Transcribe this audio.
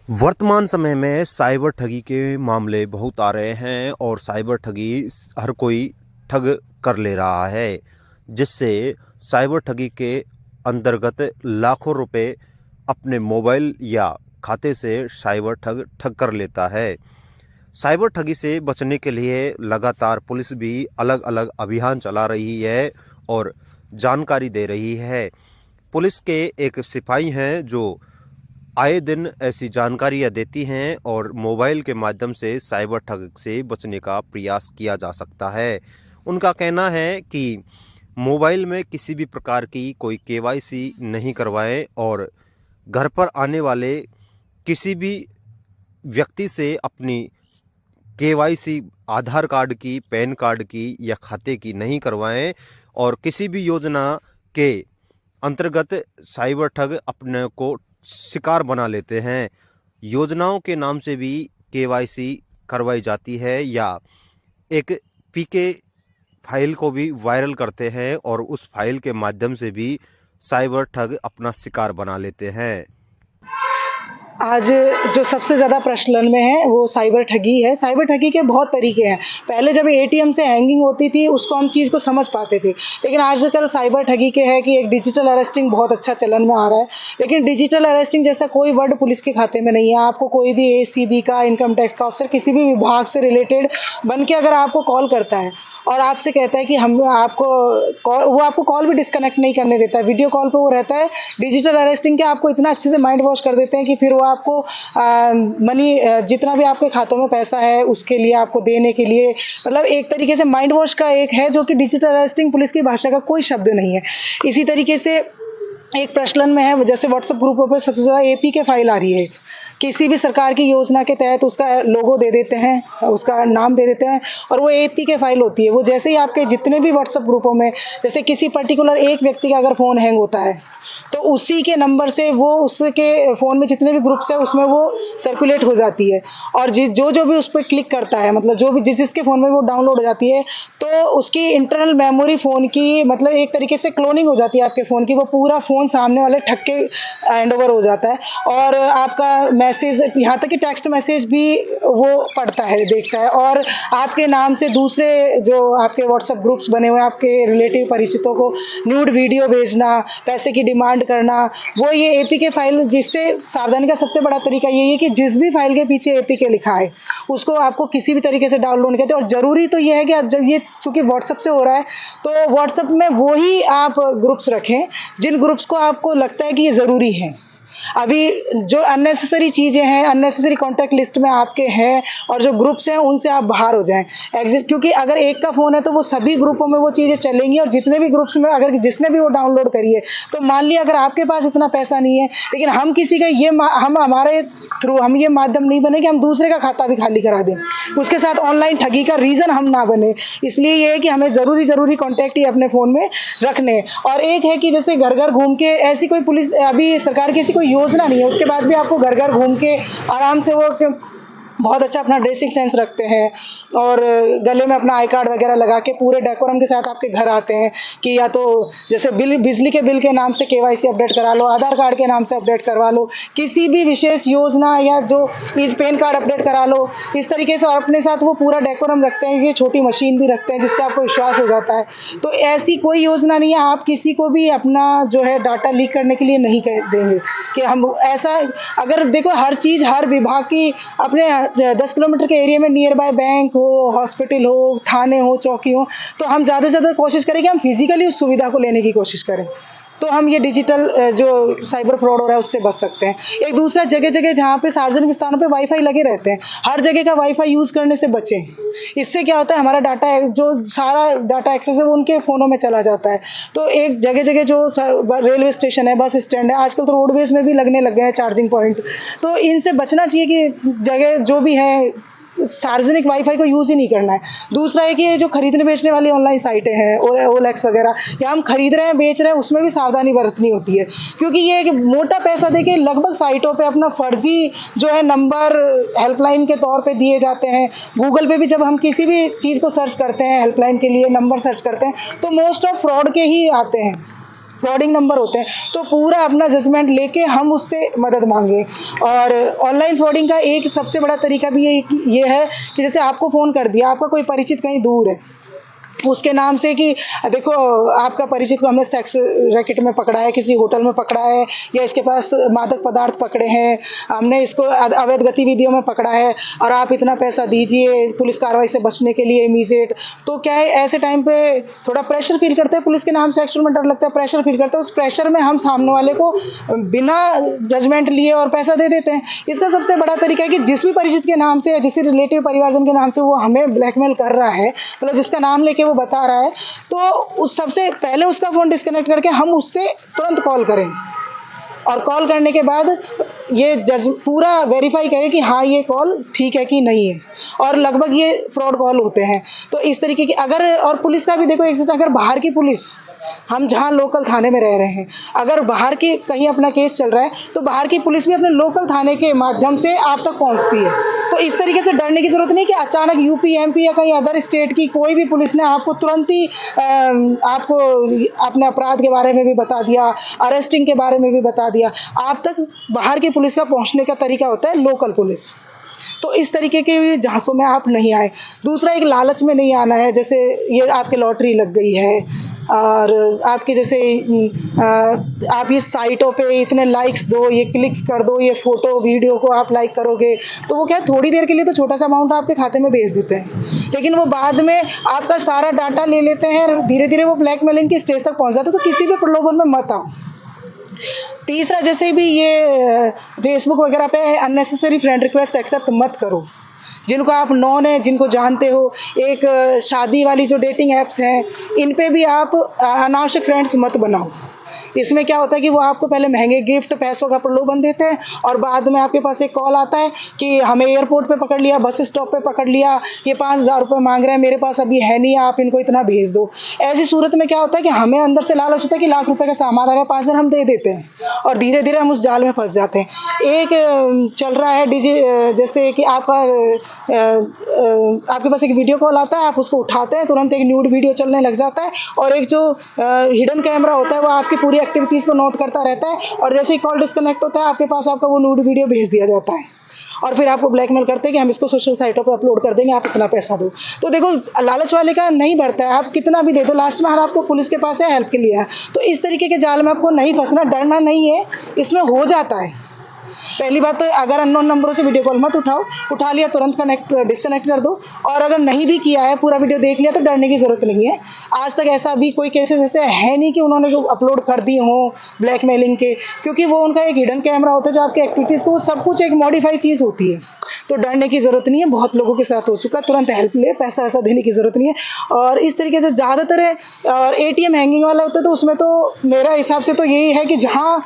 वर्तमान समय में साइबर ठगी के मामले बहुत आ रहे हैं और साइबर ठगी हर कोई ठग कर ले रहा है, जिससे साइबर ठगी के अंतर्गत लाखों रुपए अपने मोबाइल या खाते से साइबर ठग कर लेता है। साइबर ठगी से बचने के लिए लगातार पुलिस भी अलग अलग अभियान चला रही है और जानकारी दे रही है। पुलिस के एक सिपाही हैं जो आए दिन ऐसी जानकारियाँ देती हैं और मोबाइल के माध्यम से साइबर ठग से बचने का प्रयास किया जा सकता है। उनका कहना है कि मोबाइल में किसी भी प्रकार की कोई केवाईसी नहीं करवाएं और घर पर आने वाले किसी भी व्यक्ति से अपनी केवाईसी आधार कार्ड की, पैन कार्ड की या खाते की नहीं करवाएं और किसी भी योजना के अंतर्गत साइबर ठग अपने को शिकार बना लेते हैं। योजनाओं के नाम से भी केवाईसी करवाई जाती है या एक पीके फाइल को भी वायरल करते हैं और उस फाइल के माध्यम से भी साइबर ठग अपना शिकार बना लेते हैं। आज जो सबसे ज़्यादा प्रचलन में है वो साइबर ठगी है। साइबर ठगी के बहुत तरीके हैं। पहले जब एटीएम से हैंगिंग होती थी उसको हम चीज़ को समझ पाते थे, लेकिन आजकल साइबर ठगी के है कि एक डिजिटल अरेस्टिंग बहुत अच्छा चलन में आ रहा है। लेकिन डिजिटल अरेस्टिंग जैसा कोई वर्ड पुलिस के खाते में नहीं है। आपको कोई भी एसीबी का, इनकम टैक्स का ऑफिसर किसी भी विभाग से रिलेटेड बन के अगर आपको कॉल करता है और आपसे कहता है कि हम आपको वो आपको कॉल भी डिस्कनेक्ट नहीं करने देता है, वीडियो कॉल पे वो रहता है। डिजिटल अरेस्टिंग के आपको इतना अच्छे से माइंड वॉश कर देते हैं कि फिर वो आपको मनी जितना भी आपके खातों में पैसा है उसके लिए आपको देने के लिए, मतलब एक तरीके से माइंड वॉश का एक है जो कि डिजिटल अरेस्टिंग पुलिस की भाषा का कोई शब्द नहीं है। इसी तरीके से एक प्रचलन में है, जैसे व्हाट्सएप ग्रुपों पर सबसे ज़्यादा एपी के फाइल आ रही है। किसी भी सरकार की योजना के तहत उसका लोगो दे देते हैं, उसका नाम दे देते हैं और वो एपी के फाइल होती है। वो जैसे ही आपके जितने भी व्हाट्सएप ग्रुपों में, जैसे किसी पर्टिकुलर एक व्यक्ति का अगर फ़ोन हैंग होता है तो उसी के नंबर से वो उसके फ़ोन में जितने भी ग्रुप्स हैं उसमें वो सर्कुलेट हो जाती है और जो भी उस पर क्लिक करता है, मतलब जो भी जिसके फ़ोन में वो डाउनलोड हो जाती है, तो उसकी इंटरनल मेमोरी फ़ोन की, मतलब एक तरीके से क्लोनिंग हो जाती है आपके फ़ोन की। वो पूरा फ़ोन सामने वाले ठग के हैंड ओवर हो जाता है और आपका मैसेज, यहाँ तक कि टेक्स्ट मैसेज भी वो पढ़ता है, देखता है और आपके नाम से दूसरे जो आपके व्हाट्सएप ग्रुप्स बने हुए हैं आपके रिलेटिव परिचितों को न्यूड वीडियो भेजना, पैसे की डिमांड करना, वो ये एपी के फाइल। जिससे सावधानी का सबसे बड़ा तरीका यही है कि जिस भी फाइल के पीछे एपी के लिखा है उसको आपको किसी भी तरीके से डाउनलोड नहीं करते। और ज़रूरी तो ये है कि आप जब ये चूँकि व्हाट्सएप से हो रहा है तो व्हाट्सएप में वो ही आप ग्रुप्स रखें जिन ग्रुप्स को आपको लगता है कि ये ज़रूरी है। अभी जो अननेसेसरी चीज़ें हैं, अननेसेसरी कॉन्टैक्ट लिस्ट में आपके हैं और जो ग्रुप्स हैं उनसे आप बाहर हो जाएं एग्जिट, क्योंकि अगर एक का फ़ोन है तो वो सभी ग्रुपों में वो चीज़ें चलेंगी और जितने भी ग्रुप्स में अगर जिसने भी वो डाउनलोड करी है, तो मान लिया अगर आपके पास इतना पैसा नहीं है लेकिन हम किसी का हम हमारे थ्रू हम ये माध्यम नहीं बने कि हम दूसरे का खाता भी खाली करा दें, उसके साथ ऑनलाइन ठगी का रीज़न हम ना बने। इसलिए ये है कि हमें ज़रूरी कॉन्टैक्ट ही अपने फ़ोन में रखने। और एक है कि जैसे घर घर घूम के, ऐसी कोई पुलिस अभी सरकार की ऐसी कोई योजना नहीं है, उसके बाद भी आपको घर घर घूम के आराम से वो बहुत अच्छा अपना ड्रेसिंग सेंस रखते हैं और गले में अपना आई कार्ड वगैरह लगा के पूरे डेकोरम के साथ आपके घर आते हैं कि या तो जैसे बिजली के बिल के नाम से केवाईसी अपडेट करा लो, आधार कार्ड के नाम से अपडेट करवा लो, किसी भी विशेष योजना या जो इस पैन कार्ड अपडेट करा लो, इस तरीके से। और अपने साथ वो पूरा डेकोरम रखते हैं, ये छोटी मशीन भी रखते हैं जिससे आपको विश्वास हो जाता है। तो ऐसी कोई योजना नहीं है, आप किसी को भी अपना जो है डाटा लीक करने के लिए नहीं देंगे कि हम ऐसा। अगर देखो हर चीज़, हर विभाग की अपने 10 किलोमीटर के एरिया में नियर बाय बैंक हो, हॉस्पिटल हो, थाने हो, चौकी हो, तो हम ज़्यादा से ज़्यादा कोशिश करें कि हम फिजिकली उस सुविधा को लेने की कोशिश करें, तो हम ये डिजिटल जो साइबर फ्रॉड हो रहा है उससे बच सकते हैं। एक दूसरा, जगह जहाँ पे सार्वजनिक स्थानों पे वाईफाई लगे रहते हैं, हर जगह का वाईफाई यूज़ करने से बचें। इससे क्या होता है, हमारा डाटा, जो सारा डाटा एक्सेस है वो उनके फ़ोनों में चला जाता है। तो एक जगह जो रेलवे स्टेशन है, बस स्टैंड है, आजकल तो रोडवेज में भी लगने लग गए हैं चार्जिंग पॉइंट, तो इनसे बचना चाहिए कि जगह जो भी है सार्वजनिक वाईफाई को यूज़ ही नहीं करना है। दूसरा है कि जो खरीदने बेचने वाली ऑनलाइन साइटें हैं, ओएलएक्स वगैरह, या हम खरीद रहे हैं, बेच रहे हैं, उसमें भी सावधानी बरतनी होती है, क्योंकि ये है कि मोटा पैसा देके लगभग साइटों पे अपना फर्जी जो है नंबर हेल्पलाइन के तौर पे दिए जाते हैं। गूगल पे भी जब हम किसी भी चीज़ को सर्च करते हैं, हेल्पलाइन के लिए नंबर सर्च करते हैं, तो मोस्ट ऑफ फ्रॉड के ही आते हैं। फ्रॉडिंग नंबर होते हैं, तो पूरा अपना जजमेंट लेके हम उससे मदद मांगे। और ऑनलाइन फ्रॉडिंग का एक सबसे बड़ा तरीका भी ये है कि जैसे आपको फ़ोन कर दिया, आपका कोई परिचित कहीं दूर है, उसके नाम से कि देखो आपका परिचित को हमने सेक्स रैकेट में पकड़ा है, किसी होटल में पकड़ा है, या इसके पास मादक पदार्थ पकड़े हैं, हमने इसको अवैध गतिविधियों में पकड़ा है और आप इतना पैसा दीजिए पुलिस कार्रवाई से बचने के लिए इमीडिएट। तो क्या है, ऐसे टाइम पे थोड़ा प्रेशर फील करते हैं, पुलिस के नाम से एक्चुअल में डर लगता है, प्रेशर फील करते हैं, उस प्रेशर में हम सामने वाले को बिना जजमेंट लिए और पैसा दे देते हैं। इसका सबसे बड़ा तरीका है कि जिस भी परिचित के नाम से या जिस रिलेटिव परिवारजन के नाम से वो हमें ब्लैकमेल कर रहा है, मतलब जिसका नाम लेके वो बता रहा है, तो उस सबसे पहले उसका फ़ोन डिस्कनेक्ट करके हम उससे तुरंत कॉल करें, और कॉल करने के बाद ये पूरा वेरीफाई करें कि हाँ ये कॉल ठीक है कि नहीं है, और लगभग ये फ्रॉड कॉल होते हैं। तो इस तरीके की अगर, और पुलिस का भी देखो एक अगर बाहर की पुलिस, हम जहाँ लोकल थाने में रह रहे हैं, अगर बाहर की कहीं अपना केस चल रहा है तो बाहर की पुलिस भी अपने लोकल थाने के माध्यम से आप तक पहुँचती है। तो इस तरीके से डरने की ज़रूरत नहीं कि अचानक यूपी, एमपी या कहीं अदर स्टेट की कोई भी पुलिस ने आपको तुरंत ही आपको अपने अपराध के बारे में भी बता दिया, अरेस्टिंग के बारे में भी बता दिया। आप तक बाहर की पुलिस का पहुँचने का तरीका होता है लोकल पुलिस। तो इस तरीके के झांसों में आप नहीं आए। दूसरा, एक लालच में नहीं आना है, जैसे ये आपके लॉटरी लग गई है और आपके जैसे आप ये साइटों पे इतने लाइक्स दो, ये क्लिक्स कर दो, ये फ़ोटो वीडियो को आप लाइक करोगे, तो वो क्या है, थोड़ी देर के लिए तो छोटा सा अमाउंट आपके खाते में भेज देते हैं, लेकिन वो बाद में आपका सारा डाटा ले लेते हैं, धीरे धीरे वो ब्लैकमेलिंग की स्टेज तक पहुँच जाते हैं। तो किसी भी प्रलोभन में मत आओ। तीसरा, जैसे भी ये फेसबुक वगैरह पे अननेसेसरी फ्रेंड रिक्वेस्ट एक्सेप्ट मत करो। जिनको आप नॉन है, जिनको जानते हो, एक शादी वाली जो डेटिंग ऐप्स हैं, इन पे भी आप अनावश्यक फ्रेंड्स मत बनाओ। इसमें क्या होता है कि वो आपको पहले महंगे गिफ्ट, पैसों का प्रलोभन देते हैं और बाद में आपके पास एक कॉल आता है कि हमें एयरपोर्ट पे पकड़ लिया, बस स्टॉप पे पकड़ लिया, ये 5,000 रुपये मांग रहे हैं, मेरे पास अभी है नहीं, आप इनको इतना भेज दो। ऐसी सूरत में क्या होता है कि हमें अंदर से लालच होता है कि लाख रुपए का सामान आ रहा है, 5,000 हम दे देते हैं और धीरे धीरे हम उस जाल में फंस जाते हैं। एक चल रहा है जैसे कि आपके पास एक वीडियो कॉल आता है, आप उसको उठाते हैं, तुरंत एक न्यूड वीडियो चलने लग जाता है और एक जो हिडन कैमरा होता है वो आपकी पूरी एक्टिविटीज़ को नोट करता रहता है, और जैसे ही कॉल डिस्कनेक्ट होता है आपके पास आपका वो न्यूड वीडियो भेज दिया जाता है और फिर आपको ब्लैकमेल करते हैं कि हम इसको सोशल साइटों पे अपलोड कर देंगे, आप इतना पैसा दो। तो देखो, लालच वाले का नहीं बढ़ता है, आप कितना भी दे दो, लास्ट में आपको पुलिस के पास है, हेल्प के लिए है। तो इस तरीके के जाल में आपको नहीं फंसना, डरना नहीं है, इसमें हो जाता है। पहली बात तो अगर अननोन नंबरों से वीडियो कॉल मत उठाओ, उठा लिया तुरंत डिस्कनेक्ट कर दो, और अगर नहीं भी किया है, पूरा वीडियो देख लिया, तो डरने की ज़रूरत नहीं है। आज तक ऐसा भी कोई केसेस ऐसे है नहीं कि उन्होंने अपलोड कर दिए हों ब्लैकमेलिंग के, क्योंकि वो उनका एक हिडन कैमरा होता है जो आपकी एक्टिविटीज़ को, वो सब कुछ एक मॉडिफाई चीज़ होती है। तो डरने की ज़रूरत नहीं है, बहुत लोगों के साथ हो चुका, तुरंत हेल्प ले, पैसा वैसा देने की ज़रूरत नहीं है। और इस तरीके से ज़्यादातर है, और ATM हैंगिंग वाला होता है, तो उसमें तो मेरा हिसाब से तो यही है कि जहाँ